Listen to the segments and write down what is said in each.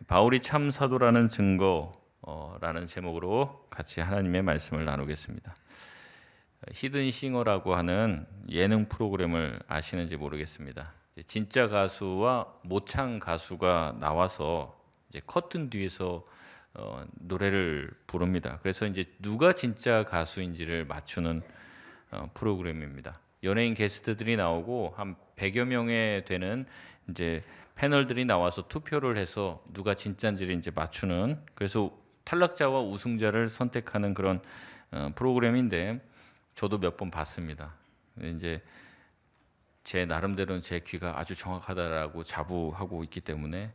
바울이 참 사도라는 증거라는 제목으로 같이 하나님의 말씀을 나누겠습니다. 히든싱어라고 하는 예능 프로그램을 아시는지 모르겠습니다. 진짜 가수와 모창 가수가 나와서 이제 커튼 뒤에서 노래를 부릅니다. 그래서 이제 누가 진짜 가수인지를 맞추는 프로그램입니다. 연예인 게스트들이 나오고 한 100여 명에 되는 이제 패널들이 나와서 투표를 해서 누가 진짜인지를 이제 맞추는, 그래서 탈락자와 우승자를 선택하는 그런 프로그램인데 저도 몇 번 봤습니다. 이제 제 나름대로는 제 귀가 아주 정확하다라고 자부하고 있기 때문에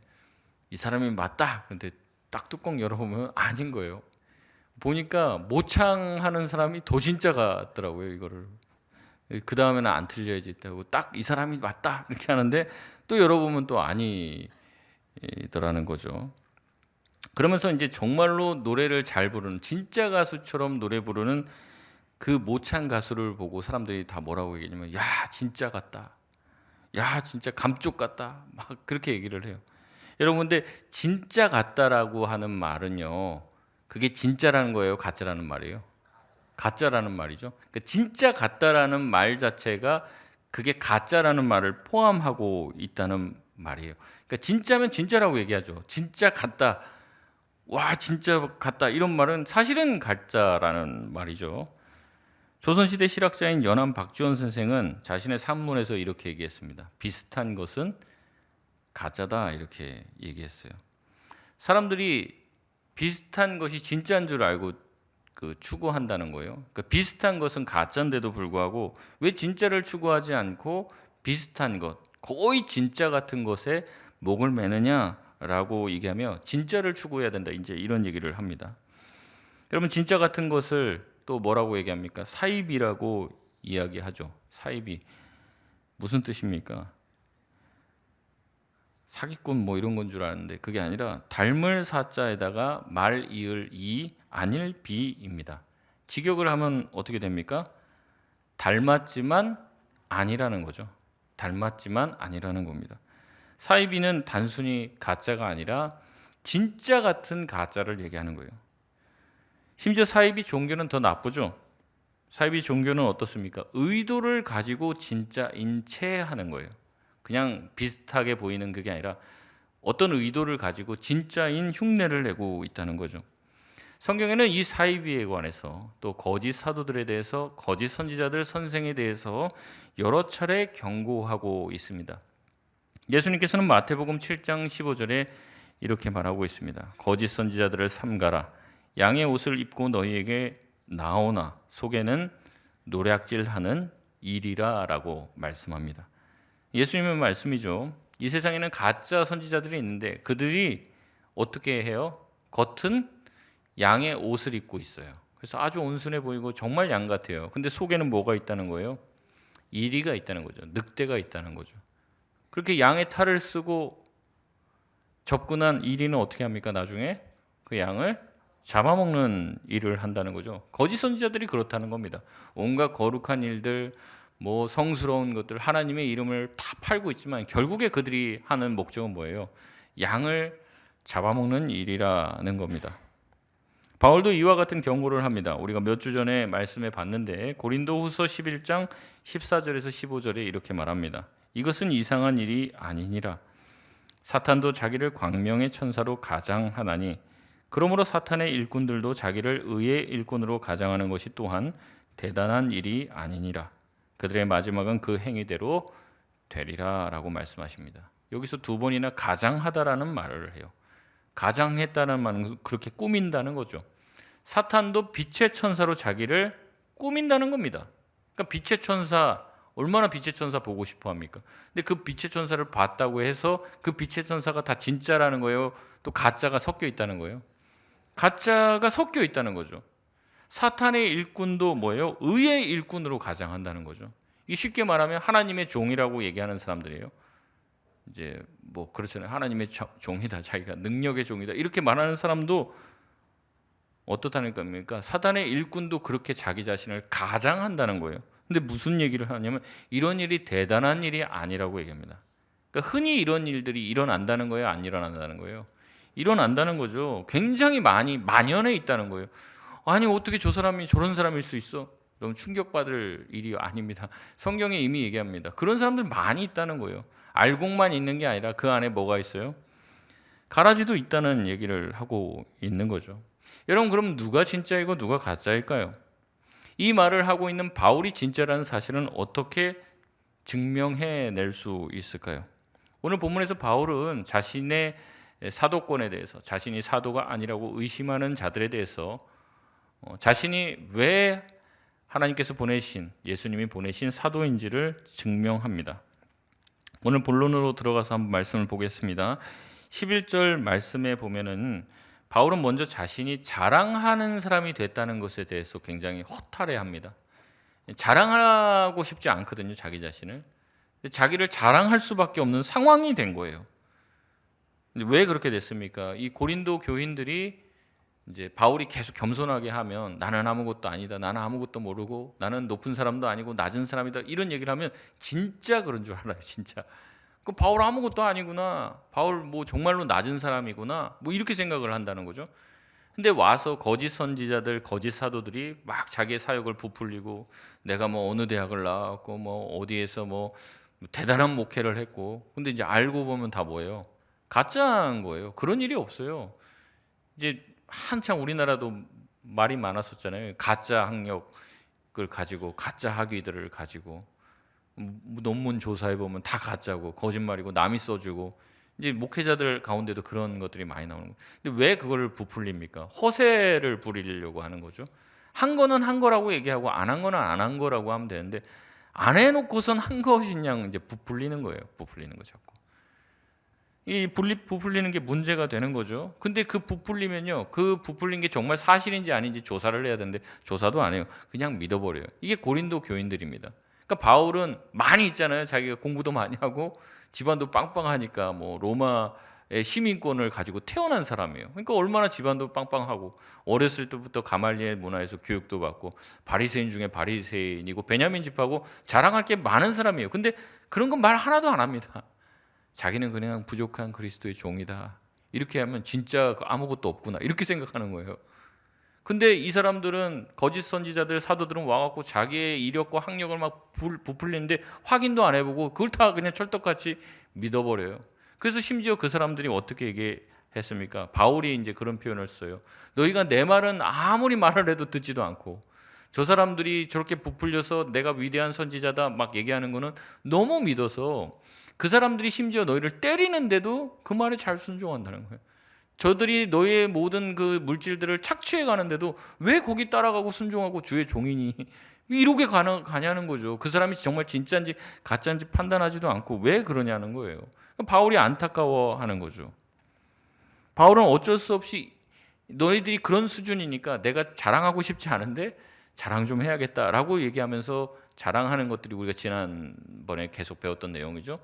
이 사람이 맞다. 근데 딱 뚜껑 열어보면 아닌 거예요. 보니까 모창하는 사람이 더 진짜 같더라고요. 이거를 그 다음에는 안 틀려야지 있다고 딱 이 사람이 맞다 이렇게 하는데 또 열어보면 또 아니더라는 거죠. 그러면서 이제 정말로 노래를 잘 부르는 진짜 가수처럼 노래 부르는 그 모창 가수를 보고 사람들이 다 뭐라고 얘기하냐면 야 진짜 같다, 야 진짜 감쪽 같다, 막 그렇게 얘기를 해요. 여러분, 근데 진짜 같다라고 하는 말은요, 그게 진짜라는 거예요, 가짜라는 말이에요? 가짜라는 말이죠. 그러니까 진짜 같다라는 말 자체가 그게 가짜라는 말을 포함하고 있다는 말이에요. 그러니까 진짜면 진짜라고 얘기하죠. 진짜 같다, 와 진짜 같다, 이런 말은 사실은 가짜라는 말이죠. 조선시대 실학자인 연암 박지원 선생은 자신의 산문에서 이렇게 얘기했습니다. 비슷한 것은 가짜다, 이렇게 얘기했어요. 사람들이 비슷한 것이 진짜인 줄 알고 추구한다는 거예요. 그러니까 비슷한 것은 가짜인데도 불구하고 왜 진짜를 추구하지 않고 비슷한 것, 거의 진짜 같은 것에 목을 매느냐라고 얘기하며 진짜를 추구해야 된다, 이제 이런 얘기를 합니다. 여러분, 진짜 같은 것을 또 뭐라고 얘기합니까? 사입이라고 이야기하죠. 사입이 무슨 뜻입니까? 사기꾼 뭐 이런 건 줄 아는데 그게 아니라 닮을 사자에다가 말 이을 이 아닐 비입니다. 직역을 하면 어떻게 됩니까? 닮았지만 아니라는 거죠. 닮았지만 아니라는 겁니다. 사이비는 단순히 가짜가 아니라 진짜 같은 가짜를 얘기하는 거예요. 심지어 사이비 종교는 더 나쁘죠. 사이비 종교는 어떻습니까? 의도를 가지고 진짜인 채 하는 거예요. 그냥 비슷하게 보이는 그게 아니라 어떤 의도를 가지고 진짜인 흉내를 내고 있다는 거죠. 성경에는 이 사이비에 관해서 또 거짓 사도들에 대해서, 거짓 선지자들, 선생에 대해서 여러 차례 경고하고 있습니다. 예수님께서는 마태복음 7장 15절에 이렇게 말하고 있습니다. 거짓 선지자들을 삼가라. 양의 옷을 입고 너희에게 나오나 속에는 노략질하는 일이라 라고 말씀합니다. 예수님의 말씀이죠. 이 세상에는 가짜 선지자들이 있는데 그들이 어떻게 해요? 겉은 양의 옷을 입고 있어요. 그래서 아주 온순해 보이고 정말 양 같아요. 근데 속에는 뭐가 있다는 거예요? 이리가 있다는 거죠. 늑대가 있다는 거죠. 그렇게 양의 탈을 쓰고 접근한 이리는 어떻게 합니까? 나중에 그 양을 잡아먹는 일을 한다는 거죠. 거짓 선지자들이 그렇다는 겁니다. 온갖 거룩한 일들, 뭐 성스러운 것들, 하나님의 이름을 다 팔고 있지만 결국에 그들이 하는 목적은 뭐예요? 양을 잡아먹는 일이라는 겁니다. 바울도 이와 같은 경고를 합니다. 우리가 몇 주 전에 말씀해 봤는데 고린도후서 11장 14절에서 15절에 이렇게 말합니다. 이것은 이상한 일이 아니니라. 사탄도 자기를 광명의 천사로 가장하나니 그러므로 사탄의 일꾼들도 자기를 의의 일꾼으로 가장하는 것이 또한 대단한 일이 아니니라. 그들의 마지막은 그 행위대로 되리라 라고 말씀하십니다. 여기서 두 번이나 가장하다라는 말을 해요. 가장했다는 말은 그렇게 꾸민다는 거죠. 사탄도 빛의 천사로 자기를 꾸민다는 겁니다. 그러니까 빛의 천사, 얼마나 빛의 천사 보고 싶어 합니까? 근데 그 빛의 천사를 봤다고 해서 그 빛의 천사가 다 진짜라는 거예요? 또 가짜가 섞여 있다는 거예요? 가짜가 섞여 있다는 거죠. 사탄의 일꾼도 뭐예요? 의의 일꾼으로 가장한다는 거죠. 이 쉽게 말하면 하나님의 종이라고 얘기하는 사람들이에요. 이제 뭐 그렇잖아요. 하나님의 종이다, 자기가 능력의 종이다, 이렇게 말하는 사람도 어떻다는 겁니까? 사탄의 일꾼도 그렇게 자기 자신을 가장한다는 거예요. 근데 무슨 얘기를 하냐면 이런 일이 대단한 일이 아니라고 얘기합니다. 그러니까 흔히 이런 일들이 일어난다는 거예요, 안 일어난다는 거예요? 일어난다는 거죠. 굉장히 많이 만연해 있다는 거예요. 아니 어떻게 저 사람이 저런 사람일 수 있어? 너무 충격받을 일이 아닙니다. 성경에 이미 얘기합니다. 그런 사람들 많이 있다는 거예요. 알곡만 있는 게 아니라 그 안에 뭐가 있어요? 가라지도 있다는 얘기를 하고 있는 거죠. 여러분 그럼 누가 진짜이고 누가 가짜일까요? 이 말을 하고 있는 바울이 진짜라는 사실은 어떻게 증명해낼 수 있을까요? 오늘 본문에서 바울은 자신의 사도권에 대해서, 자신이 사도가 아니라고 의심하는 자들에 대해서 자신이 왜 하나님께서 보내신, 예수님이 보내신 사도인지를 증명합니다. 오늘 본론으로 들어가서 한번 말씀을 보겠습니다. 11절 말씀에 보면은 바울은 먼저 자신이 자랑하는 사람이 됐다는 것에 대해서 굉장히 허탈해합니다. 자랑하고 싶지 않거든요, 자기 자신을. 자기를 자랑할 수밖에 없는 상황이 된 거예요. 왜 그렇게 됐습니까? 이 고린도 교인들이 이제 바울이 계속 겸손하게 하면 나는 아무것도 아니다, 나는 아무것도 모르고 나는 높은 사람도 아니고 낮은 사람이다 이런 얘기를 하면 진짜 그런 줄 알아요, 진짜. 그 바울 아무것도 아니구나, 바울 뭐 정말로 낮은 사람이구나, 뭐 이렇게 생각을 한다는 거죠. 근데 와서 거짓 선지자들, 거짓 사도들이 막 자기의 사역을 부풀리고 내가 뭐 어느 대학을 나왔고 뭐 어디에서 뭐 대단한 목회를 했고, 근데 이제 알고 보면 다 뭐예요? 가짜인 거예요. 그런 일이 없어요. 이제 한창 우리나라도 말이 많았었잖아요. 가짜 학력을 가지고, 가짜 학위들을 가지고 논문 조사해 보면 다 가짜고 거짓말이고 남이 써주고, 이제 목회자들 가운데도 그런 것들이 많이 나오는 거예요. 근데 왜 그걸 부풀립니까? 허세를 부리려고 하는 거죠. 한 거는 한 거라고 얘기하고 안 한 거는 안 한 거라고 하면 되는데, 안 해놓고선 한 것이냐 이제 부풀리는 거예요. 부풀리는 거 자꾸. 이 부풀리는 게 문제가 되는 거죠. 근데 그 부풀리면요, 그 부풀린 게 정말 사실인지 아닌지 조사를 해야 되는데 조사도 안 해요. 그냥 믿어버려요. 이게 고린도 교인들입니다. 그러니까 바울은 많이 있잖아요. 자기가 공부도 많이 하고 집안도 빵빵하니까 뭐 로마의 시민권을 가지고 태어난 사람이에요. 그러니까 얼마나 집안도 빵빵하고 어렸을 때부터 가말리엘 문화에서 교육도 받고 바리새인 중에 바리새인이고 베냐민 집하고 자랑할 게 많은 사람이에요. 근데 그런 건 말 하나도 안 합니다. 자기는 그냥 부족한 그리스도의 종이다, 이렇게 하면 진짜 아무것도 없구나 이렇게 생각하는 거예요. 근데 이 사람들은, 거짓 선지자들, 사도들은 와갖고 자기의 이력과 학력을 막 부풀리는데 확인도 안 해보고 그걸 다 그냥 철떡같이 믿어버려요. 그래서 심지어 그 사람들이 어떻게 얘기했습니까? 바울이 이제 그런 표현을 써요. 너희가 내 말은 아무리 말을 해도 듣지도 않고, 저 사람들이 저렇게 부풀려서 내가 위대한 선지자다 막 얘기하는 거는 너무 믿어서 그 사람들이 심지어 너희를 때리는데도 그 말에 잘 순종한다는 거예요. 저들이 너희의 모든 그 물질들을 착취해 가는데도 왜 거기 따라가고 순종하고 주의 종이니 이렇게 가냐는 거죠. 그 사람이 정말 진짜인지 가짜인지 판단하지도 않고 왜 그러냐는 거예요. 바울이 안타까워하는 거죠. 바울은 어쩔 수 없이 너희들이 그런 수준이니까 내가 자랑하고 싶지 않은데 자랑 좀 해야겠다라고 얘기하면서, 자랑하는 것들이 우리가 지난번에 계속 배웠던 내용이죠.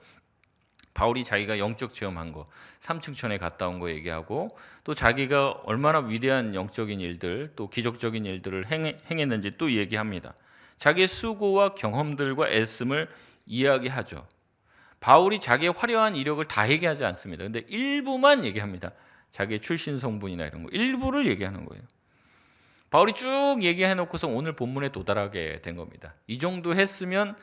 바울이 자기가 영적 체험한 거, 삼층천에 갔다 온 거 얘기하고, 또 자기가 얼마나 위대한 영적인 일들, 또 기적적인 일들을 행했는지 또 얘기합니다. 자기의 수고와 경험들과 애씀을 이야기하죠. 바울이 자기의 화려한 이력을 다 얘기하지 않습니다. 근데 일부만 얘기합니다. 자기의 출신 성분이나 이런 거 일부를 얘기하는 거예요. 바울이 쭉 얘기해놓고서 오늘 본문에 도달하게 된 겁니다. 이 정도 했으면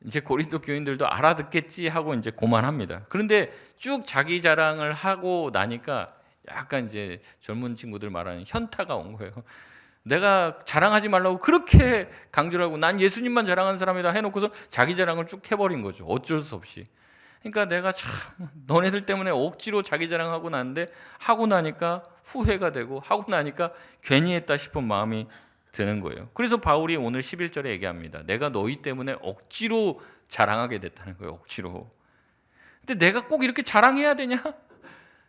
이제 고린도 교인들도 알아듣겠지 하고 이제 고만합니다. 그런데 쭉 자기 자랑을 하고 나니까 약간 이제 젊은 친구들 말하는 현타가 온 거예요. 내가 자랑하지 말라고 그렇게 강조를 하고 난 예수님만 자랑한 사람이다 해놓고서 자기 자랑을 쭉 해버린 거죠. 어쩔 수 없이. 그러니까 내가 참 너네들 때문에 억지로 자기 자랑하고 났는데, 하고 나니까 후회가 되고 하고 나니까 괜히 했다 싶은 마음이 드는 거예요. 그래서 바울이 오늘 11절에 얘기합니다. 내가 너희 때문에 억지로 자랑하게 됐다는 거예요. 억지로. 근데 내가 꼭 이렇게 자랑해야 되냐?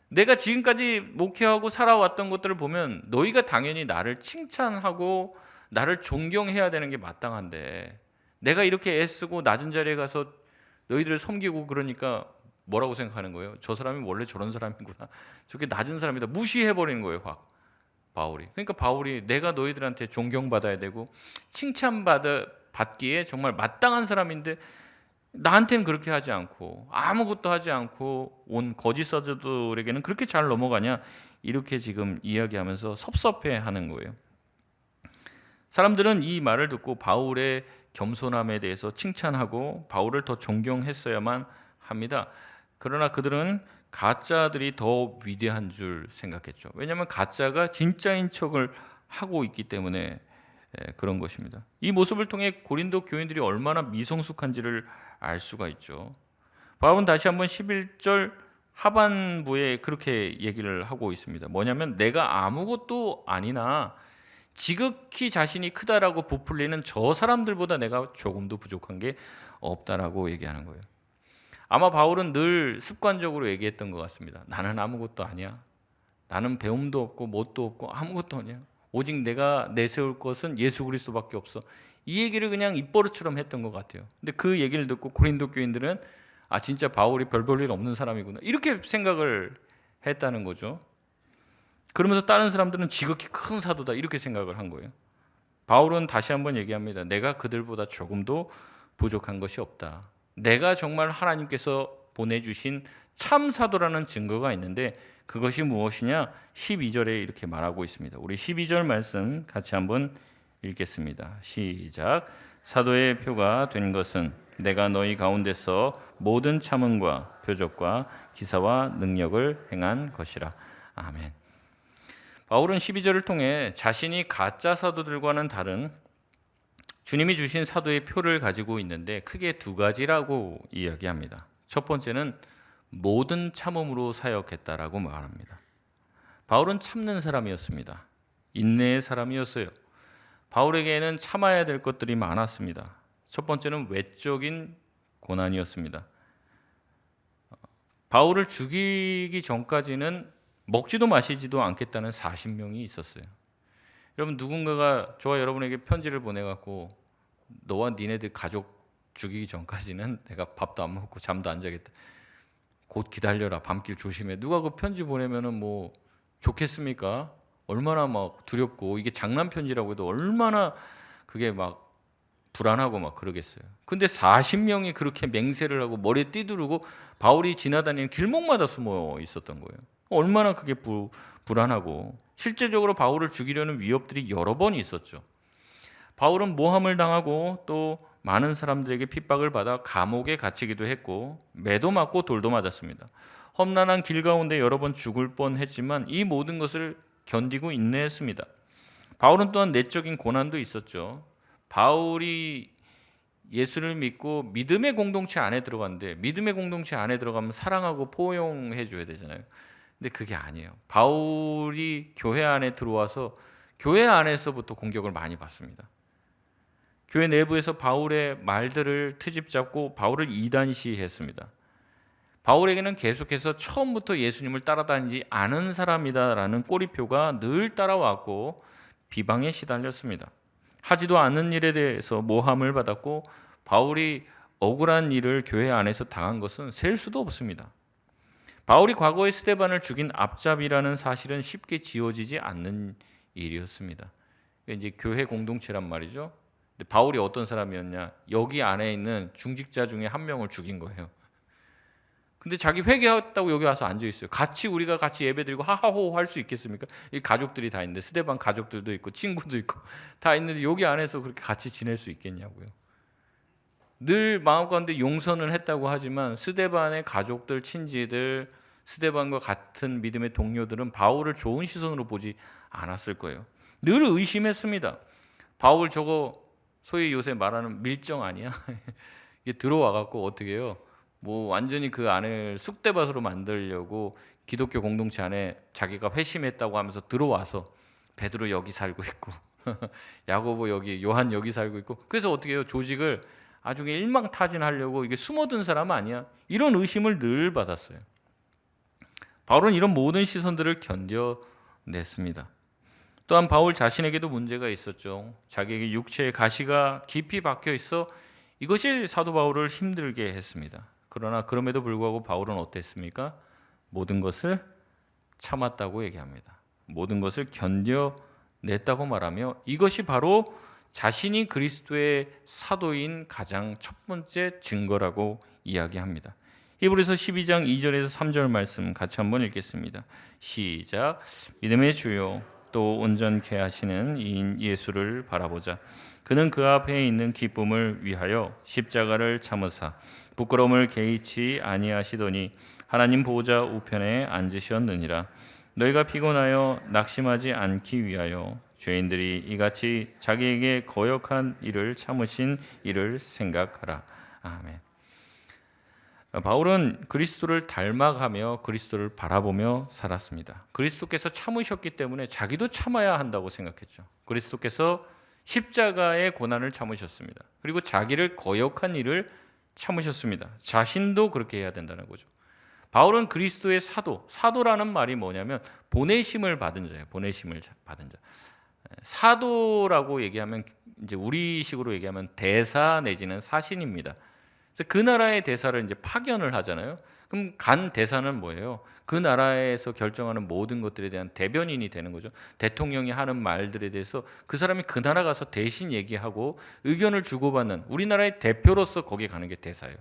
내가 지금까지 목회하고 살아왔던 것들을 보면 너희가 당연히 나를 칭찬하고 나를 존경해야 되는 게 마땅한데, 내가 이렇게 애쓰고 낮은 자리에 가서 너희들을 섬기고 그러니까 뭐라고 생각하는 거예요? 저 사람이 원래 저런 사람이구나, 저게 낮은 사람이다, 무시해버리는 거예요. 바울이. 그러니까 바울이 내가 너희들한테 존경받아야 되고 칭찬받기에 정말 마땅한 사람인데 나한테는 그렇게 하지 않고 아무것도 하지 않고 온 거짓 사도들에게는 그렇게 잘 넘어가냐, 이렇게 지금 이야기하면서 섭섭해하는 거예요. 사람들은 이 말을 듣고 바울의 겸손함에 대해서 칭찬하고 바울을 더 존경했어야만 합니다. 그러나 그들은 가짜들이 더 위대한 줄 생각했죠. 왜냐하면 가짜가 진짜인 척을 하고 있기 때문에 그런 것입니다. 이 모습을 통해 고린도 교인들이 얼마나 미성숙한지를 알 수가 있죠. 바울은 다시 한번 11절 하반부에 그렇게 얘기를 하고 있습니다. 뭐냐면 내가 아무것도 아니나 지극히 자신이 크다라고 부풀리는 저 사람들보다 내가 조금도 부족한 게 없다라고 얘기하는 거예요. 아마 바울은 늘 습관적으로 얘기했던 것 같습니다. 나는 아무것도 아니야. 나는 배움도 없고 뭣도 없고 아무것도 아니야. 오직 내가 내세울 것은 예수 그리스도밖에 없어. 이 얘기를 그냥 입버릇처럼 했던 것 같아요. 근데 그 얘기를 듣고 고린도 교인들은 아, 진짜 바울이 별 볼 일 없는 사람이구나, 이렇게 생각을 했다는 거죠. 그러면서 다른 사람들은 지극히 큰 사도다, 이렇게 생각을 한 거예요. 바울은 다시 한번 얘기합니다. 내가 그들보다 조금도 부족한 것이 없다. 내가 정말 하나님께서 보내주신 참 사도라는 증거가 있는데 그것이 무엇이냐? 12절에 이렇게 말하고 있습니다. 우리 12절 말씀 같이 한번 읽겠습니다. 시작. 사도의 표가 된 것은 내가 너희 가운데서 모든 참음과 표적과 기사와 능력을 행한 것이라. 아멘. 바울은 12절을 통해 자신이 가짜 사도들과는 다른 주님이 주신 사도의 표를 가지고 있는데 크게 두 가지라고 이야기합니다. 첫 번째는 모든 참음으로 사역했다라고 말합니다. 바울은 참는 사람이었습니다. 인내의 사람이었어요. 바울에게는 참아야 될 것들이 많았습니다. 첫 번째는 외적인 고난이었습니다. 바울을 죽이기 전까지는 먹지도 마시지도 않겠다는 40명이 있었어요. 여러분, 누군가가 저와 여러분에게 편지를 보내갖고 너와 니네들 가족 죽이기 전까지는 내가 밥도 안 먹고 잠도 안 자겠다, 곧 기다려라, 밤길 조심해, 누가 그 편지 보내면은 뭐 좋겠습니까? 얼마나 막 두렵고, 이게 장난 편지라고 해도 얼마나 그게 막 불안하고 막 그러겠어요. 근데 40명이 그렇게 맹세를 하고 머리에 띠두르고 바울이 지나다니는 길목마다 숨어 있었던 거예요. 얼마나 그게 불안하고, 실제적으로 바울을 죽이려는 위협들이 여러 번 있었죠. 바울은 모함을 당하고 또 많은 사람들에게 핍박을 받아 감옥에 갇히기도 했고 매도 맞고 돌도 맞았습니다. 험난한 길 가운데 여러 번 죽을 뻔했지만 이 모든 것을 견디고 인내했습니다. 바울은 또한 내적인 고난도 있었죠. 바울이 예수를 믿고 믿음의 공동체 안에 들어갔는데, 믿음의 공동체 안에 들어가면 사랑하고 포용해 줘야 되잖아요. 근데 그게 아니에요. 바울이 교회 안에 들어와서 교회 안에서부터 공격을 많이 받습니다. 교회 내부에서 바울의 말들을 트집 잡고 바울을 이단시했습니다. 바울에게는 계속해서 처음부터 예수님을 따라다니지 않은 사람이다라는 꼬리표가 늘 따라왔고 비방에 시달렸습니다. 하지도 않은 일에 대해서 모함을 받았고 바울이 억울한 일을 교회 안에서 당한 것은 셀 수도 없습니다. 바울이 과거에 스데반을 죽인 앞잡이라는 사실은 쉽게 지워지지 않는 일이었습니다. 이제 교회 공동체란 말이죠. 근데 바울이 어떤 사람이었냐? 여기 안에 있는 중직자 중에 한 명을 죽인 거예요. 근데 자기 회개했다고 여기 와서 앉아 있어요. 우리가 같이 예배드리고 하하호 할 수 있겠습니까? 이 가족들이 다 있는데, 스데반 가족들도 있고 친구도 있고 다 있는데 여기 안에서 그렇게 같이 지낼 수 있겠냐고요. 늘 마음 가운데 용서는 했다고 하지만 스데반의 가족들, 친지들, 스데반과 같은 믿음의 동료들은 바울을 좋은 시선으로 보지 않았을 거예요. 늘 의심했습니다. 바울 저거 소위 요새 말하는 밀정 아니야? 이게 들어와 갖고 어떻게 해요? 뭐 완전히 그 안을 쑥대밭으로 만들려고 기독교 공동체 안에 자기가 회심했다고 하면서 들어와서 베드로 여기 살고 있고 야고보 여기, 요한 여기 살고 있고, 그래서 어떻게 해요? 조직을 아주 일망타진하려고 이게 숨어든 사람 아니야? 이런 의심을 늘 받았어요. 바울은 이런 모든 시선들을 견뎌냈습니다. 또한 바울 자신에게도 문제가 있었죠. 자기에게 육체의 가시가 깊이 박혀 있어 이것이 사도 바울을 힘들게 했습니다. 그러나 그럼에도 불구하고 바울은 어땠습니까? 모든 것을 참았다고 얘기합니다. 모든 것을 견뎌냈다고 말하며 이것이 바로 자신이 그리스도의 사도인 가장 첫 번째 증거라고 이야기합니다. 히브리서 12장 2절에서 3절 말씀 같이 한번 읽겠습니다. 시작. 믿음의 주요 또 온전케 하시는 이인 예수를 바라보자. 그는 그 앞에 있는 기쁨을 위하여 십자가를 참으사 부끄러움을 개의치 아니하시더니 하나님 보호자 우편에 앉으셨느니라. 너희가 피곤하여 낙심하지 않기 위하여 죄인들이 이같이 자기에게 거역한 일을 참으신 일을 생각하라. 아멘. 바울은 그리스도를 닮아가며 그리스도를 바라보며 살았습니다. 그리스도께서 참으셨기 때문에 자기도 참아야 한다고 생각했죠. 그리스도께서 십자가의 고난을 참으셨습니다. 그리고 자기를 거역한 일을 참으셨습니다. 자신도 그렇게 해야 된다는 거죠. 바울은 그리스도의 사도라는 말이 뭐냐면 보내심을 받은 자예요. 보내심을 받은 자. 사도라고 얘기하면 이제 우리식으로 얘기하면 대사 내지는 사신입니다. 그래서 그 나라의 대사를 이제 파견을 하잖아요. 그럼 간 대사는 뭐예요? 그 나라에서 결정하는 모든 것들에 대한 대변인이 되는 거죠. 대통령이 하는 말들에 대해서 그 사람이 그 나라 가서 대신 얘기하고 의견을 주고받는 우리나라의 대표로서 거기 가는 게 대사예요.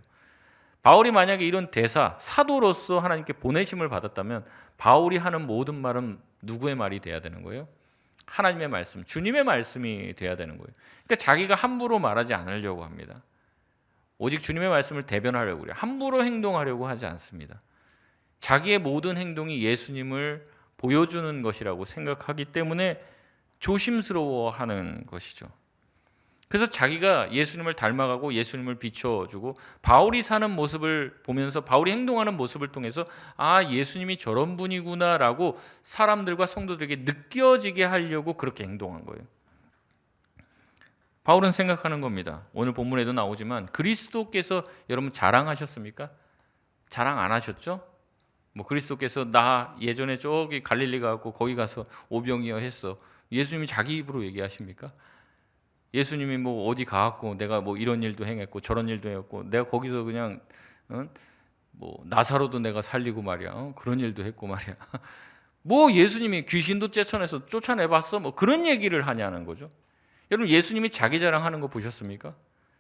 바울이 만약에 이런 대사, 사도로서 하나님께 보내심을 받았다면 바울이 하는 모든 말은 누구의 말이 돼야 되는 거예요? 하나님의 말씀, 주님의 말씀이 돼야 되는 거예요. 그러니까 자기가 함부로 말하지 않으려고 합니다. 오직 주님의 말씀을 대변하려고 그래요. 함부로 행동하려고 하지 않습니다. 자기의 모든 행동이 예수님을 보여주는 것이라고 생각하기 때문에 조심스러워하는 것이죠. 그래서 자기가 예수님을 닮아가고 예수님을 비춰주고 바울이 사는 모습을 보면서 바울이 행동하는 모습을 통해서 아, 예수님이 저런 분이구나라고 사람들과 성도들에게 느껴지게 하려고 그렇게 행동한 거예요. 바울은 생각하는 겁니다. 오늘 본문에도 나오지만 그리스도께서 여러분 자랑하셨습니까? 자랑 안 하셨죠? 뭐 그리스도께서 나 예전에 저기 갈릴리 가고 거기 가서 오병이어 했어. 예수님이 자기 입으로 얘기하십니까? 예수님이 뭐 어디 가갖고 내가 뭐 이런 일도 행했고 저런 일도 했고 내가 거기서 그냥 뭐 나사로도 내가 살리고 말이야. 그런 일도 했고 말이야. 뭐 예수님이 귀신도 쫓아내서 쫓아내봤어? 뭐 그런 얘기를 하냐는 거죠. 여러분 예수님이 자기 자랑하는 거 보셨습니까?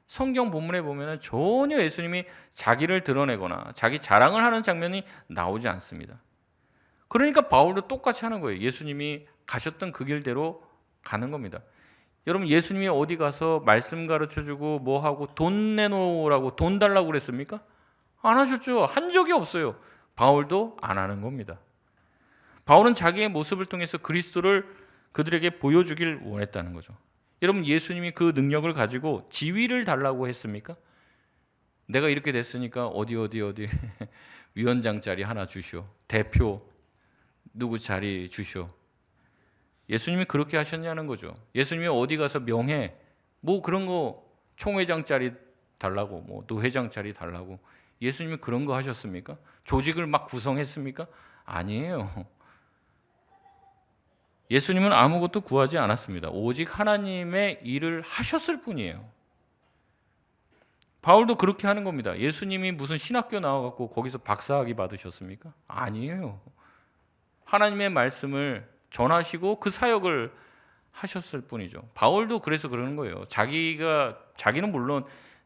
성경 본문에 보면 전혀 예수님이 자기를 드러내거나 자기 자랑을 하는 장면이 나오지 않습니다. 그러니까 바울도 똑같이 하는 거예요. 예수님이 가셨던 그 길대로 가는 겁니다. 여러분 예수님이 어디 가서 말씀 가르쳐주고 뭐하고 돈 내놓으라고 돈 달라고 그랬습니까? 안 하셨죠. 한 적이 없어요. 바울도 안 하는 겁니다. 바울은 자기의 모습을 통해서 그리스도를 그들에게 보여주길 원했다는 거죠. 여러분 예수님이 그 능력을 가지고 지위를 달라고 했습니까? 내가 이렇게 됐으니까 어디 위원장 자리 하나 주시오. 대표 누구 자리 주시오. 예수님이 그렇게 하셨냐는 거죠. 예수님이 어디 가서 명예 뭐 그런 거 총회장 자리 달라고 뭐 노회장 자리 달라고 예수님이 그런 거 하셨습니까? 조직을 막 구성했습니까? 아니에요. 예수님은 아무것도 구하지 않았습니다. 오직 하나님의 일을 하셨을 뿐이에요. 바울도 그렇게 하는 겁니다. 예수님이 무슨 신학교 나와갖고 거기서 박사학위 받으셨습니까? 아니에요. 하나님의 말씀을 전하시고 그 사역을 하셨을 뿐이죠. 바울도 그래서 그러는 거예요. 자기는 물론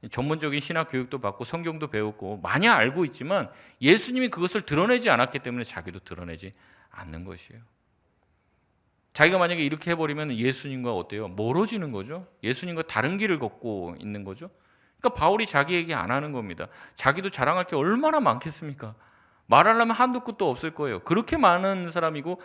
전문적인 신학 교육도 받고 성경도 배웠고 많이 알고 있지만 예수님이 그것을 드러내지 않았기 때문에 자기도 드러내지 않는 것이에요. 자기가 만약에 이렇게 해버리면 예수님과 어때요? 멀어지는 거죠. 예수님과 다른 길을 걷고 있는 거죠. 그러니까 바울이 자기 얘기 안 하는 겁니다. 자기도 자랑할 게 얼마나 많겠습니까? 말하려면 한도 끝도 없을 거예요. 그렇게 많은 사람이고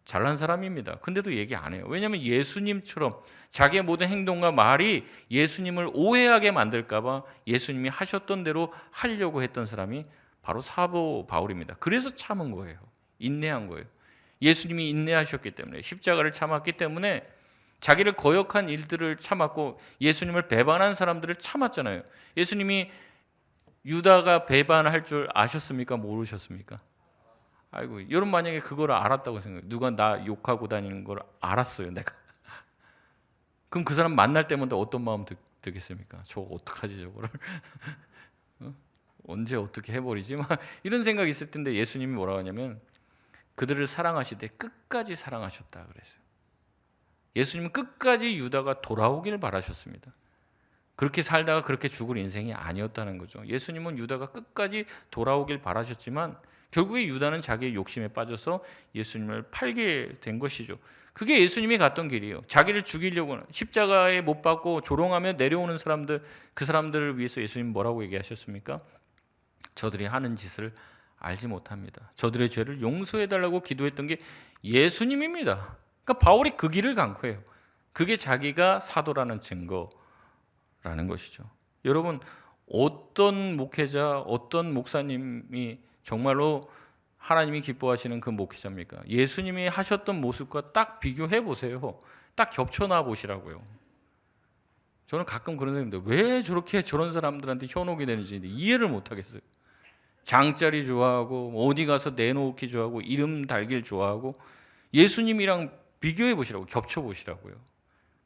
잘난 사람입니다. 근데도 얘기 안 해요. 왜냐하면 예수님처럼 자기의 모든 행동과 말이 예수님을 오해하게 만들까 봐 예수님이 하셨던 대로 하려고 했던 사람이 바로 사도 바울입니다. 그래서 참은 거예요. 인내한 거예요. 예수님이 인내하셨기 때문에 십자가를 참았기 때문에 자기를 거역한 일들을 참았고 예수님을 배반한 사람들을 참았잖아요. 예수님이 유다가 배반할 줄 아셨습니까? 모르셨습니까? 아이고, 여러분 만약에 그걸 알았다고 생각해요. 누가 나 욕하고 다니는 걸 알았어요, 내가. 그럼 그 사람 만날 때마다 어떤 마음 들겠습니까? 저거 어떡하지 저거를? 언제 어떻게 해버리지? 막 이런 생각이 있을 텐데 예수님이 뭐라고 하냐면 그들을 사랑하시되 끝까지 사랑하셨다 그랬어요. 예수님은 끝까지 유다가 돌아오길 바라셨습니다. 그렇게 살다가 그렇게 죽을 인생이 아니었다는 거죠. 예수님은 유다가 끝까지 돌아오길 바라셨지만 결국에 유다는 자기의 욕심에 빠져서 예수님을 팔게 된 것이죠. 그게 예수님이 갔던 길이에요. 자기를 죽이려고 십자가에 못 박고 조롱하며 내려오는 사람들, 그 사람들을 위해서 예수님 뭐라고 얘기하셨습니까? 저들이 하는 짓을 알지 못합니다. 저들의 죄를 용서해달라고 기도했던 게 예수님입니다. 그러니까 바울이 그 길을 간 거예요. 그게 자기가 사도라는 증거라는 것이죠. 여러분, 어떤 목회자, 어떤 목사님이 정말로 하나님이 기뻐하시는 그 목회자입니까? 예수님이 하셨던 모습과 딱 비교해 보세요. 딱 겹쳐놔 보시라고요. 저는 가끔 그런 생각인데 왜 저렇게 저런 사람들한테 현혹이 되는지 이해를 못 하겠어요. 장자리 좋아하고 어디 가서 내놓기 좋아하고 이름 달길 좋아하고 예수님이랑 비교해 보시라고, 겹쳐 보시라고요.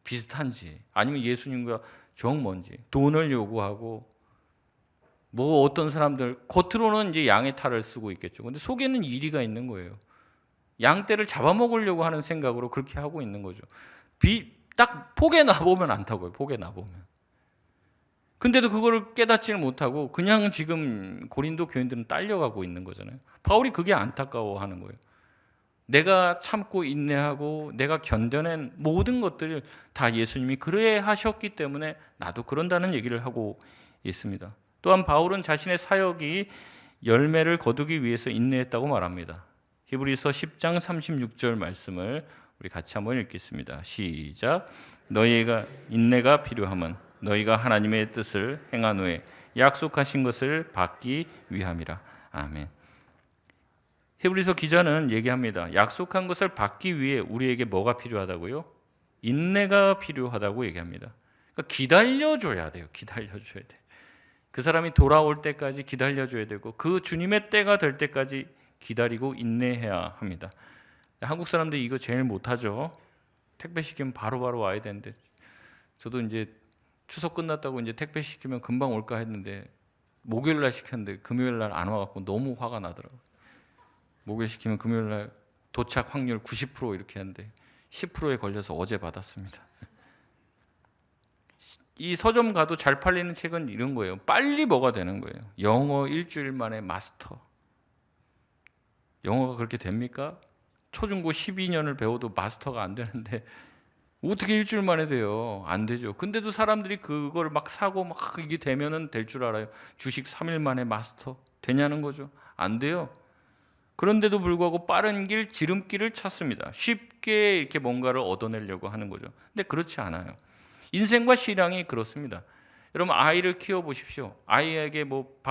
비슷한지 아니면 예수님과 정 뭔지, 돈을 요구하고 뭐 어떤 사람들 겉으로는 이제 양의 탈을 쓰고 있겠죠. 근데 속에는 이리가 있는 거예요. 양떼를 잡아먹으려고 하는 생각으로 그렇게 하고 있는 거죠. 딱 폭에 놔보면 안타고요. 폭에 놔보면. 근데도 그거를 깨닫지를 못하고 그냥 지금 고린도 교인들은 딸려가고 있는 거잖아요. 바울이 그게 안타까워하는 거예요. 내가 참고 인내하고 내가 견뎌낸 모든 것들을 다 예수님이 그래 하셨기 때문에 나도 그런다는 얘기를 하고 있습니다. 또한 바울은 자신의 사역이 열매를 거두기 위해서 인내했다고 말합니다. 히브리서 10장 36절 말씀을 우리 같이 한번 읽겠습니다. 시작. 너희가 인내가 필요함은 너희가 하나님의 뜻을 행한 후에 약속하신 것을 받기 위함이라. 아멘. 히브리서 기자는 얘기합니다. 약속한 것을 받기 위해 우리에게 뭐가 필요하다고요? 인내가 필요하다고 얘기합니다. 그러니까 기다려줘야 돼요. 기다려줘야 돼. 그 사람이 돌아올 때까지 기다려줘야 되고 그 주님의 때가 될 때까지 기다리고 인내해야 합니다. 한국 사람들이 이거 제일 못하죠. 택배 시키면 바로바로 와야 되는데 저도 이제 추석 끝났다고 이제 택배 시키면 금방 올까 했는데 목요일 날 시켰는데 금요일 날 안 와갖고 너무 화가 나더라고요. 목요일 시키면 금요일 날 도착 확률 90% 이렇게 하는데 10%에 걸려서 어제 받았습니다. 이 서점 가도 잘 팔리는 책은 이런 거예요. 빨리 뭐가 되는 거예요. 영어 일주일 만에 마스터. 영어가 그렇게 됩니까? 초중고 12년을 배워도 마스터가 안 되는데 어떻게 일주일 만에 돼요? 안 되죠. 근데도 사람들이 그걸 막 사고 막 이게 되면은 될 줄 알아요. 주식 3일 만에 마스터 되냐는 거죠. 안 돼요. 그런데도 불구하고 빠른 길, 지름길을 찾습니다. 쉽게 이렇게 뭔가를 얻어내려고 하는 거죠. 근데 그렇지 않아요. 인생과 신앙이 그렇습니다. 여러분 아이를 키워 보십시오. 아이에게 뭐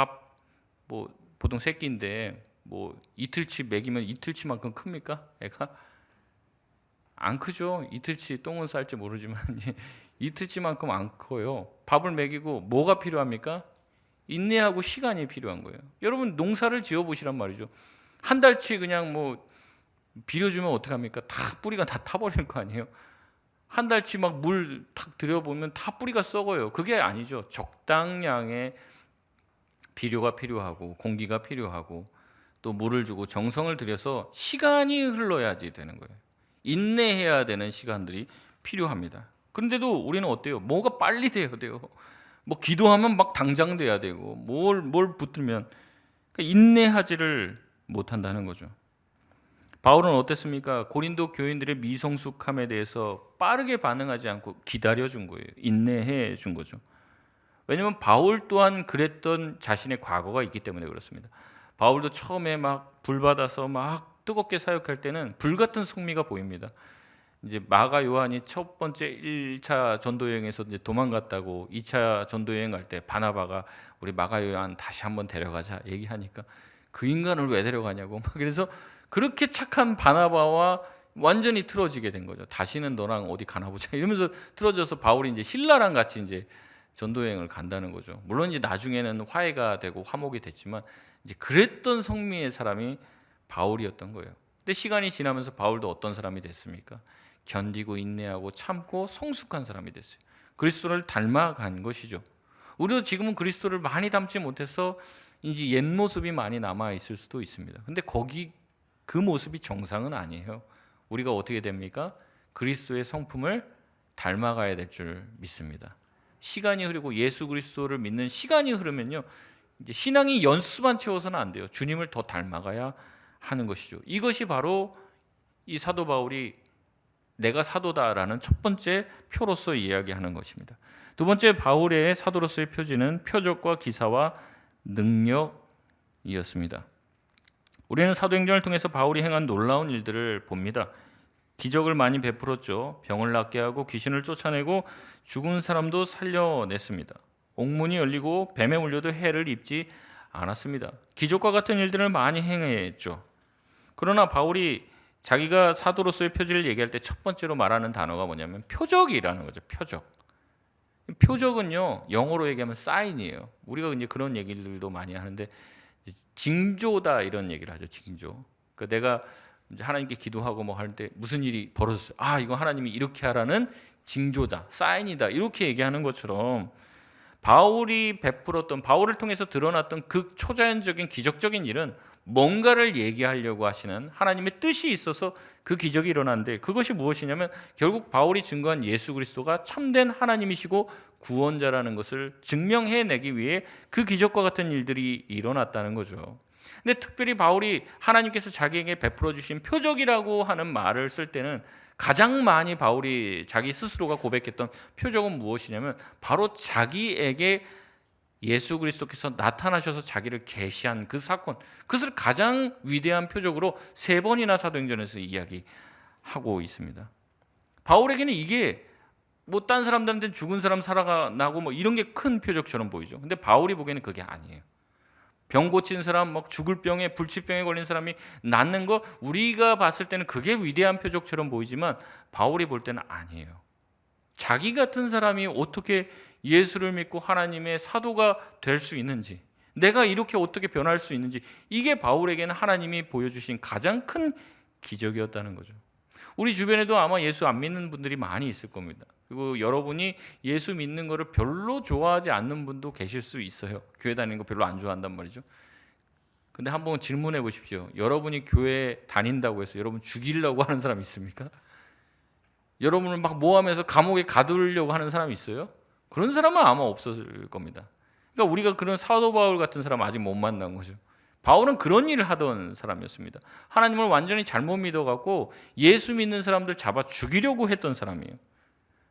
보통 새끼인데 뭐 이틀치 먹이면 이틀치만큼 큽니까? 애가 안 크죠. 이틀치 똥은 쌀지 모르지만 이틀치만큼 안 커요. 밥을 먹이고 뭐가 필요합니까? 인내하고 시간이 필요한 거예요. 여러분 농사를 지어 보시란 말이죠. 한 달치 그냥 뭐 비료주면 어떡합니까? 다 뿌리가 다 타버릴 거 아니에요. 한 달치 막 물 탁 들여보면 다 뿌리가 썩어요. 그게 아니죠. 적당량의 비료가 필요하고 공기가 필요하고 또 물을 주고 정성을 들여서 시간이 흘러야지 되는 거예요. 인내해야 되는 시간들이 필요합니다. 그런데도 우리는 어때요? 뭐가 빨리 돼야 돼요. 뭐 기도하면 막 당장 돼야 되고 뭘 붙들면 그러니까 인내하지를 못한다는 거죠. 바울은 어땠습니까? 고린도 교인들의 미성숙함에 대해서 빠르게 반응하지 않고 기다려준 거예요. 인내해 준 거죠. 왜냐하면 바울 또한 그랬던 자신의 과거가 있기 때문에 그렇습니다. 바울도 처음에 막 불받아서 막 뜨겁게 사역할 때는 불같은 승리가 보입니다. 이제 마가 요한이 첫 번째 1차 전도 여행에서 이제 도망갔다고 2차 전도 여행 갈 때 바나바가 우리 마가 요한 다시 한번 데려가자 얘기하니까 그 인간을 왜 데려가냐고 막 그래서 그렇게 착한 바나바와 완전히 틀어지게 된 거죠. 다시는 너랑 어디 가나 보자 이러면서 틀어져서 바울이 이제 신라랑 같이 이제 전도 여행을 간다는 거죠. 물론 이제 나중에는 화해가 되고 화목이 됐지만 이제 그랬던 성미의 사람이 바울이었던 거예요. 근데 시간이 지나면서 바울도 어떤 사람이 됐습니까? 견디고 인내하고 참고 성숙한 사람이 됐어요. 그리스도를 닮아간 것이죠. 우리도 지금은 그리스도를 많이 닮지 못해서 이제 옛 모습이 많이 남아 있을 수도 있습니다. 근데 그 모습이 정상은 아니에요. 우리가 어떻게 됩니까? 그리스도의 성품을 닮아가야 될 줄 믿습니다. 시간이 흐르고 예수 그리스도를 믿는 시간이 흐르면요, 이제 신앙이 연수만 채워서는 안 돼요. 주님을 더 닮아가야 하는 것이죠. 이것이 바로 이 사도 바울이 내가 사도다라는 첫 번째 표로서 이야기하는 것입니다. 두 번째, 바울의 사도로서의 표지는 표적과 기사와 능력이었습니다. 우리는 사도행전을 통해서 바울이 행한 놀라운 일들을 봅니다. 기적을 많이 베풀었죠. 병을 낫게 하고 귀신을 쫓아내고 죽은 사람도 살려냈습니다. 옥문이 열리고 뱀에 물려도 해를 입지 않았습니다. 기적과 같은 일들을 많이 행했죠. 그러나 바울이 자기가 사도로서의 표지를 얘기할 때 첫 번째로 말하는 단어가 뭐냐면 표적이라는 거죠. 표적. 표적은요, 영어로 얘기하면 사인이에요. 우리가 이제 그런 얘기들도 많이 하는데 징조다 이런 얘기를 하죠. 징조. 그러니까 내가 이제 하나님께 기도하고 뭐 할 때 무슨 일이 벌어졌어요. 아, 이거 하나님이 이렇게 하라는 징조다, 사인이다, 이렇게 얘기하는 것처럼 바울이 베풀었던, 바울을 통해서 드러났던 그 초자연적인 기적적인 일은 뭔가를 얘기하려고 하시는 하나님의 뜻이 있어서 그 기적이 일어났는데, 그것이 무엇이냐면 결국 바울이 증거한 예수 그리스도가 참된 하나님이시고 구원자라는 것을 증명해내기 위해 그 기적과 같은 일들이 일어났다는 거죠. 근데 특별히 바울이 하나님께서 자기에게 베풀어 주신 표적이라고 하는 말을 쓸 때는 가장 많이 바울이 자기 스스로가 고백했던 표적은 무엇이냐면 바로 자기에게 예수 그리스도께서 나타나셔서 자기를 계시한 그 사건, 그것을 가장 위대한 표적으로 3번이나 사도행전에서 이야기하고 있습니다. 바울에게는 이게 뭐 딴 사람들한테는 죽은 사람 살아나고 뭐 이런 게 큰 표적처럼 보이죠. 근데 바울이 보기에는 그게 아니에요. 병 고친 사람, 막 죽을 병에, 불치병에 걸린 사람이 낫는 거, 우리가 봤을 때는 그게 위대한 표적처럼 보이지만 바울이 볼 때는 아니에요. 자기 같은 사람이 어떻게 예수를 믿고 하나님의 사도가 될 수 있는지, 내가 이렇게 어떻게 변할 수 있는지, 이게 바울에게는 하나님이 보여주신 가장 큰 기적이었다는 거죠. 우리 주변에도 아마 예수 안 믿는 분들이 많이 있을 겁니다. 그리고 여러분이 예수 믿는 거를 별로 좋아하지 않는 분도 계실 수 있어요. 교회 다니는 거 별로 안 좋아한단 말이죠. 근데 한번 질문해 보십시오. 여러분이 교회 다닌다고 해서 여러분 죽이려고 하는 사람 있습니까? 여러분을 막 모함해서 감옥에 가두려고 하는 사람이 있어요? 그런 사람은 아마 없었을 겁니다. 그러니까 우리가 그런 사도 바울 같은 사람 아직 못 만난 거죠. 바울은 그런 일을 하던 사람이었습니다. 하나님을 완전히 잘못 믿어갖고 예수 믿는 사람들 잡아 죽이려고 했던 사람이에요.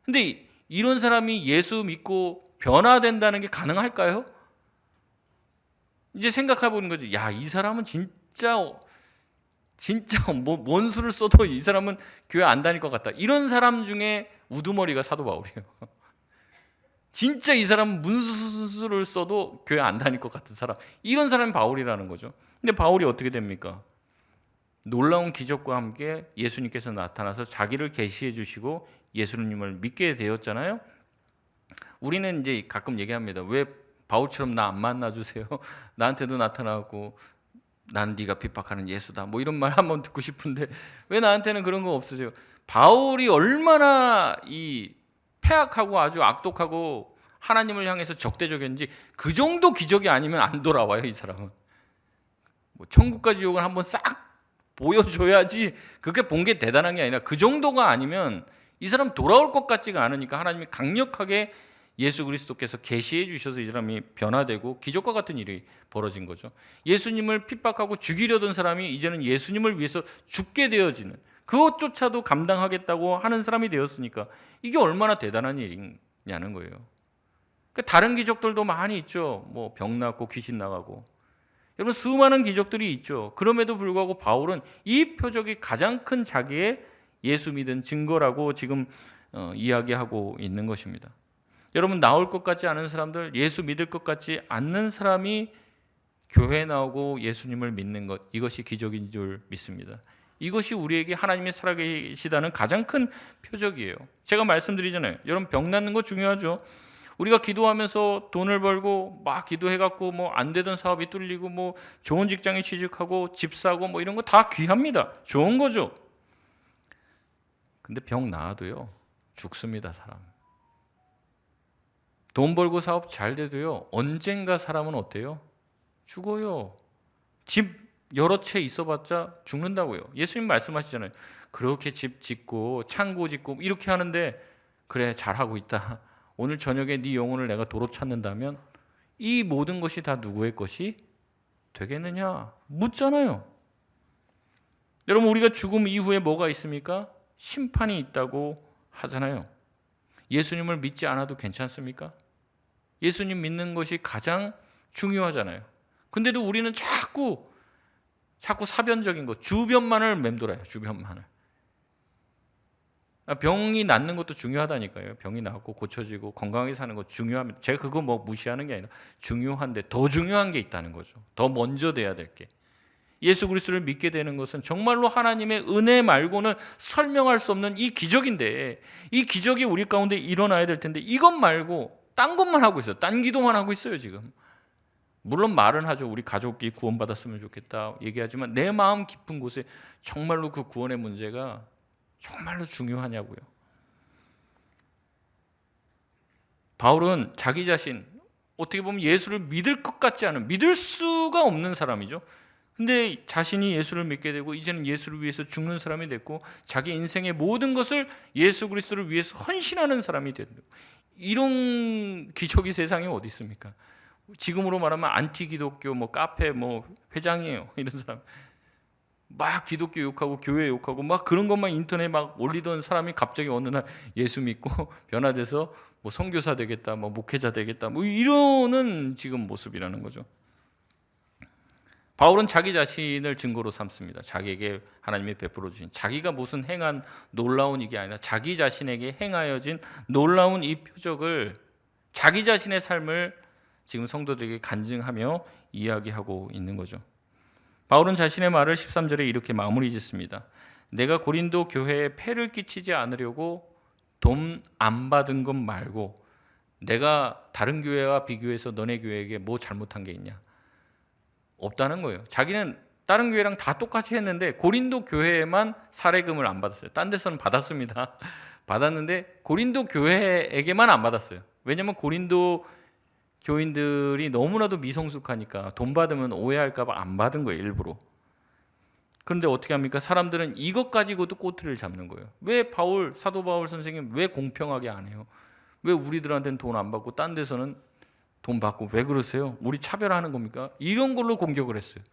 근데 이런 사람이 예수 믿고 변화된다는 게 가능할까요? 이제 생각해 보는 거죠. 야, 이 사람은 진짜 뭔 수를 써도 이 사람은 교회 안 다닐 것 같다. 이런 사람 중에 우두머리가 사도 바울이에요. 진짜 이 사람은 문수를 써도 교회 안 다닐 것 같은 사람, 이런 사람이 바울이라는 거죠. 근데 바울이 어떻게 됩니까? 놀라운 기적과 함께 예수님께서 나타나서 자기를 계시해 주시고 예수님을 믿게 되었잖아요. 우리는 이제 가끔 얘기합니다. 왜 바울처럼 나 안 만나주세요? 나한테도 나타나고 난 네가 핍박하는 예수다, 뭐 이런 말 한번 듣고 싶은데 왜 나한테는 그런 거 없으세요? 바울이 얼마나 이 폐악하고 아주 악독하고 하나님을 향해서 적대적이었는지 그 정도 기적이 아니면 안 돌아와요. 이 사람은 뭐 천국과 지옥을 한번 싹 보여줘야지 그게 본 게 대단한 게 아니라 그 정도가 아니면 이 사람 돌아올 것 같지가 않으니까 하나님이 강력하게 예수 그리스도께서 계시해 주셔서 이 사람이 변화되고 기적과 같은 일이 벌어진 거죠. 예수님을 핍박하고 죽이려던 사람이 이제는 예수님을 위해서 죽게 되어지는, 그것조차도 감당하겠다고 하는 사람이 되었으니까 이게 얼마나 대단한 일이냐는 거예요. 그러니까 다른 기적들도 많이 있죠. 뭐 병 낫고 귀신 나가고, 여러분 수많은 기적들이 있죠. 그럼에도 불구하고 바울은 이 표적이 가장 큰 자기의 예수 믿은 증거라고 지금 이야기하고 있는 것입니다. 여러분, 나올 것 같지 않은 사람들, 예수 믿을 것 같지 않는 사람이 교회에 나오고 예수님을 믿는 것, 이것이 기적인 줄 믿습니다. 이것이 우리에게 하나님이 살아계시다는 가장 큰 표적이에요. 제가 말씀드리잖아요. 여러분, 병 낫는 거 중요하죠. 우리가 기도하면서 돈을 벌고 막 기도해갖고 뭐 안 되던 사업이 뚫리고 뭐 좋은 직장에 취직하고 집 사고 뭐 이런 거 다 귀합니다. 좋은 거죠. 근데 병 나아도요, 죽습니다, 사람. 돈 벌고 사업 잘 돼도요, 언젠가 사람은 어때요? 죽어요. 집 여러 채 있어봤자 죽는다고요. 예수님 말씀하시잖아요. 그렇게 집 짓고 창고 짓고 이렇게 하는데 그래 잘하고 있다. 오늘 저녁에 네 영혼을 내가 도로 찾는다면 이 모든 것이 다 누구의 것이 되겠느냐? 묻잖아요. 여러분 우리가 죽음 이후에 뭐가 있습니까? 심판이 있다고 하잖아요. 예수님을 믿지 않아도 괜찮습니까? 예수님 믿는 것이 가장 중요하잖아요. 근데도 우리는 자꾸 사변적인 것, 주변만을 맴돌아요. 주변만을. 병이 낫는 것도 중요하다니까요. 병이 낫고 고쳐지고 건강하게 사는 것 중요합니다. 제가 그거 뭐 무시하는 게 아니라 중요한데 더 중요한 게 있다는 거죠. 더 먼저 돼야 될 게. 예수 그리스도를 믿게 되는 것은 정말로 하나님의 은혜 말고는 설명할 수 없는 이 기적인데 이 기적이 우리 가운데 일어나야 될 텐데 이것 말고 딴 것만 하고 있어요. 딴 기도만 하고 있어요 지금. 물론 말은 하죠. 우리 가족이 구원받았으면 좋겠다 얘기하지만 내 마음 깊은 곳에 정말로 그 구원의 문제가 정말로 중요하냐고요. 바울은 자기 자신 어떻게 보면 예수를 믿을 것 같지 않은 믿을 수가 없는 사람이죠. 근데 자신이 예수를 믿게 되고 이제는 예수를 위해서 죽는 사람이 됐고 자기 인생의 모든 것을 예수 그리스도를 위해서 헌신하는 사람이 된다. 이런 기적이 세상에 어디 있습니까? 지금으로 말하면 안티 기독교 뭐 카페 뭐 회장이에요. 이런 사람 막 기독교 욕하고 교회 욕하고 막 그런 것만 인터넷에 막 올리던 사람이 갑자기 어느 날 예수 믿고 변화돼서 뭐 선교사 되겠다, 뭐 목회자 되겠다, 뭐 이러는 지금 모습이라는 거죠. 바울은 자기 자신을 증거로 삼습니다. 자기에게 하나님이 베풀어 주신 자기가 무슨 행한 놀라운 이게 아니라 자기 자신에게 행하여진 놀라운 이 표적을 자기 자신의 삶을 지금 성도들에게 간증하며 이야기하고 있는 거죠. 바울은 자신의 말을 13절에 이렇게 마무리 짓습니다. 내가 고린도 교회에 폐를 끼치지 않으려고 돈 안 받은 것 말고 내가 다른 교회와 비교해서 너네 교회에게 뭐 잘못한 게 있냐? 없다는 거예요. 자기는 다른 교회랑 다 똑같이 했는데 고린도 교회에만 사례금을 안 받았어요. 딴 데서는 받았습니다. 받았는데 고린도 교회에게만 안 받았어요. 왜냐하면 고린도 교인들이 너무나도 미성숙하니까 돈 받으면 오해할까 봐 안 받은 거예요. 일부러. 그런데 어떻게 합니까? 사람들은 이것 가지고도 꼬투리를 잡는 거예요. 왜 사도 바울 선생님 왜 공평하게 안 해요? 왜 우리들한테는 돈 안 받고 딴 데서는 돈 받고 왜 그러세요? 우리 차별하는 겁니까? 이런 걸로 공격을 했어요.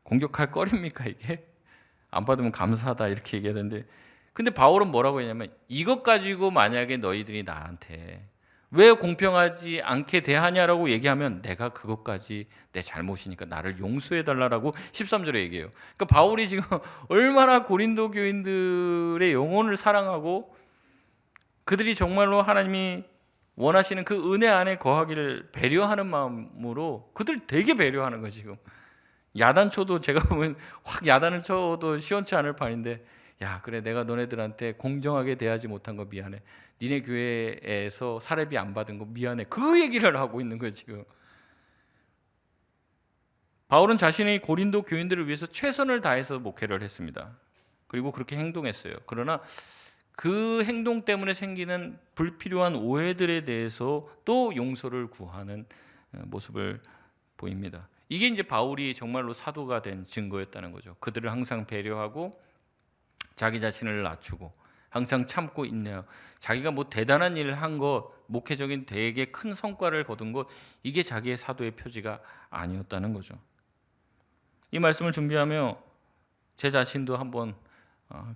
공격할 거리입니까 이게? 안 받으면 감사하다 이렇게 얘기하는데 근데 바울은 뭐라고 했냐면 이것 가지고 만약에 너희들이 나한테 왜 공평하지 않게 대하냐라고 얘기하면 내가 그것까지 내 잘못이니까 나를 용서해달라고 13절에 얘기해요. 그러니까 바울이 지금 얼마나 고린도 교인들의 영혼을 사랑하고 그들이 정말로 하나님이 원하시는 그 은혜 안에 거하기를 배려하는 마음으로 그들 되게 배려하는 거예요 지금. 야단쳐도 제가 보면 확 야단을 쳐도 시원치 않을 판인데 야 그래 내가 너네들한테 공정하게 대하지 못한 거 미안해. 니네 교회에서 사례비 안 받은 거 미안해. 그 얘기를 하고 있는 거예요 지금. 바울은 자신의 고린도 교인들을 위해서 최선을 다해서 목회를 했습니다. 그리고 그렇게 행동했어요. 그러나 그 행동 때문에 생기는 불필요한 오해들에 대해서 또 용서를 구하는 모습을 보입니다. 이게 이제 바울이 정말로 사도가 된 증거였다는 거죠. 그들을 항상 배려하고 자기 자신을 낮추고 항상 참고 인내하고 자기가 뭐 대단한 일을 한 것, 목회적인 되게 큰 성과를 거둔 것 이게 자기의 사도의 표지가 아니었다는 거죠. 이 말씀을 준비하며 제 자신도 한번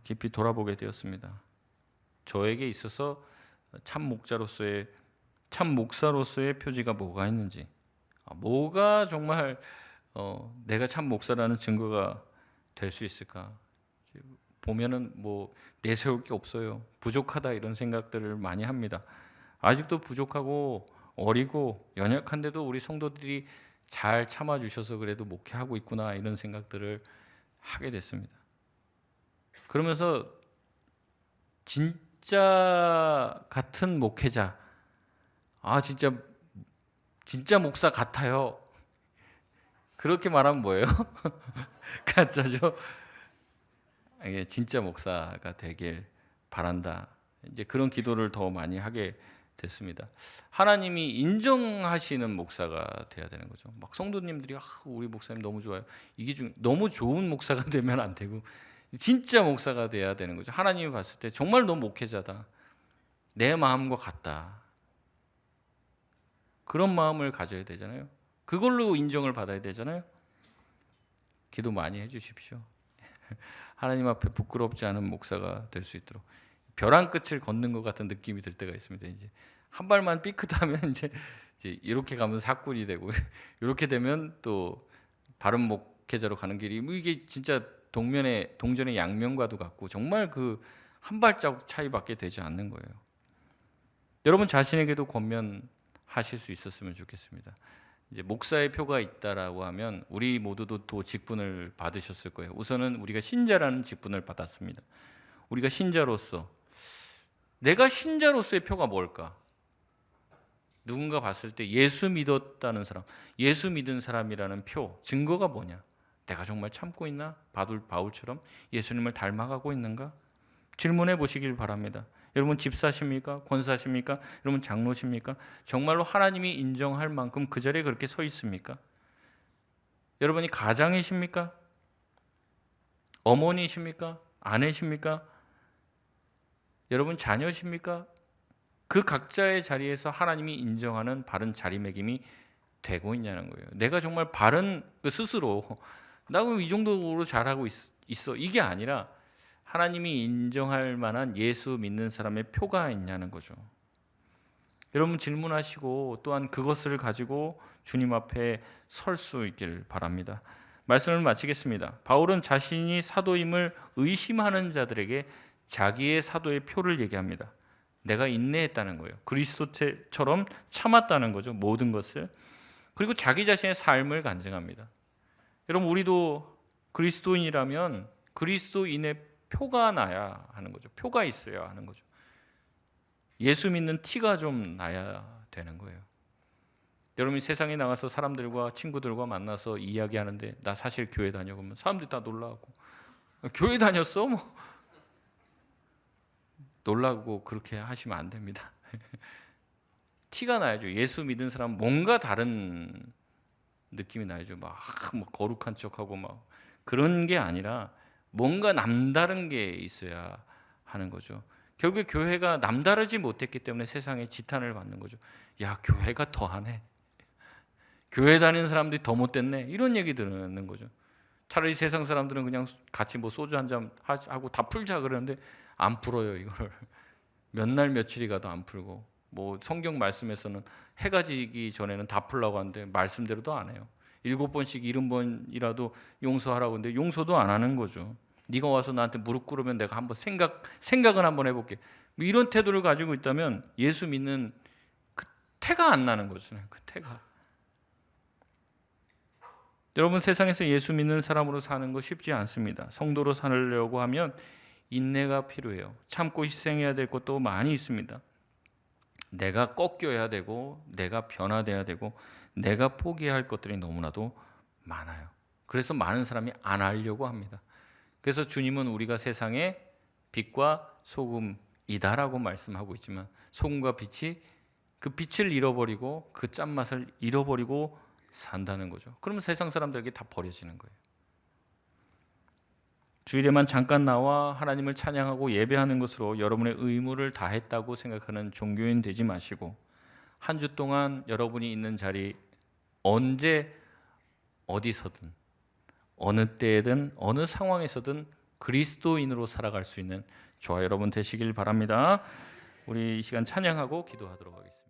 깊이 돌아보게 되었습니다. 저에게 있어서 참 목사로서의 표지가 뭐가 있는지, 뭐가 정말 내가 참 목사라는 증거가 될 수 있을까? 보면은 뭐 내세울 게 없어요. 부족하다 이런 생각들을 많이 합니다. 아직도 부족하고 어리고 연약한데도 우리 성도들이 잘 참아주셔서 그래도 목회하고 있구나 이런 생각들을 하게 됐습니다. 그러면서 진짜 같은 목회자, 진짜 목사 같아요. 그렇게 말하면 뭐예요? 가짜죠. 이게 진짜 목사가 되길 바란다. 이제 그런 기도를 더 많이 하게 됐습니다. 하나님이 인정하시는 목사가 돼야 되는 거죠. 막 성도님들이 우리 목사님 너무 좋아요. 이게 너무 좋은 목사가 되면 안 되고 진짜 목사가 돼야 되는 거죠. 하나님이 봤을 때 정말 너 목회자다. 내 마음과 같다. 그런 마음을 가져야 되잖아요. 그걸로 인정을 받아야 되잖아요. 기도 많이 해주십시오. 하나님 앞에 부끄럽지 않은 목사가 될 수 있도록. 벼랑 끝을 걷는 것 같은 느낌이 들 때가 있습니다. 이제 한 발만 삐끗하면 이제 이렇게 가면 사꾼이 되고 이렇게 되면 또 바른 목회자로 가는 길이 이게 진짜 동전의 양면과도 같고 정말 그 한 발자국 차이밖에 되지 않는 거예요. 여러분 자신에게도 권면하실 수 있었으면 좋겠습니다. 이제 목사의 표가 있다라고 하면 우리 모두도 또 직분을 받으셨을 거예요. 우선은 우리가 신자라는 직분을 받았습니다. 우리가 신자로서 내가 신자로서의 표가 뭘까? 누군가 봤을 때 예수 믿었다는 사람, 예수 믿은 사람이라는 표, 증거가 뭐냐? 내가 정말 참고 있나? 바울처럼 예수님을 닮아가고 있는가? 질문해 보시길 바랍니다. 여러분 집사십니까? 권사십니까? 여러분 장로십니까? 정말로 하나님이 인정할 만큼 그 자리에 그렇게 서 있습니까? 여러분이 가장이십니까? 어머니십니까? 아내십니까? 여러분 자녀십니까? 그 각자의 자리에서 하나님이 인정하는 바른 자리매김이 되고 있냐는 거예요. 내가 정말 바른 스스로 나 이 정도로 잘하고 있어 이게 아니라 하나님이 인정할 만한 예수 믿는 사람의 표가 있냐는 거죠. 여러분 질문하시고 또한 그것을 가지고 주님 앞에 설 수 있길 바랍니다. 말씀을 마치겠습니다. 바울은 자신이 사도임을 의심하는 자들에게 자기의 사도의 표를 얘기합니다. 내가 인내했다는 거예요. 그리스도처럼 참았다는 거죠. 모든 것을. 그리고 자기 자신의 삶을 간증합니다. 여러분 우리도 그리스도인이라면 그리스도인의 표가 나야 하는 거죠. 표가 있어야 하는 거죠. 예수 믿는 티가 좀 나야 되는 거예요. 여러분이 세상에 나가서 사람들과 친구들과 만나서 이야기하는데 나 사실 교회 다녀 그러면 사람들이 다 놀라고 교회 다녔어? 뭐 놀라고 그렇게 하시면 안 됩니다. 티가 나야죠. 예수 믿은 사람 뭔가 다른 느낌이 나야죠. 막 거룩한 척하고 막 그런 게 아니라 뭔가 남다른 게 있어야 하는 거죠. 결국에 교회가 남다르지 못했기 때문에 세상에 지탄을 받는 거죠. 야, 교회가 더하네. 교회 다니는 사람들이 더 못됐네. 이런 얘기 듣는 거죠. 차라리 세상 사람들은 그냥 같이 뭐 소주 한 잔 하고 다 풀자 그러는데 안 풀어요. 이거를 몇 날 며칠이 가도 안 풀고 뭐 성경 말씀에서는 해가 지기 전에는 다 풀라고 하는데 말씀대로도 안 해요. 7번씩 70번이라도 용서하라고 하는데 용서도 안 하는 거죠. 네가 와서 나한테 무릎 꿇으면 내가 한번 생각은 한번 해볼게. 뭐 이런 태도를 가지고 있다면 예수 믿는 그 태가 안 나는 거죠. 그 태가. 여러분 세상에서 예수 믿는 사람으로 사는 거 쉽지 않습니다. 성도로 살려고 하면 인내가 필요해요. 참고 희생해야 될 것도 많이 있습니다. 내가 꺾여야 되고 내가 변화돼야 되고 내가 포기해야 할 것들이 너무나도 많아요. 그래서 많은 사람이 안 하려고 합니다. 그래서 주님은 우리가 세상의 빛과 소금이다라고 말씀하고 있지만 소금과 빛이 그 빛을 잃어버리고 그 짠맛을 잃어버리고 산다는 거죠. 그러면 세상 사람들에게 다 버려지는 거예요. 주일에만 잠깐 나와 하나님을 찬양하고 예배하는 것으로 여러분의 의무를 다했다고 생각하는 종교인 되지 마시고 한 주 동안 여러분이 있는 자리 언제 어디서든 어느 때에든 어느 상황에서든 그리스도인으로 살아갈 수 있는 저와 여러분 되시길 바랍니다. 우리 이 시간 찬양하고 기도하도록 하겠습니다.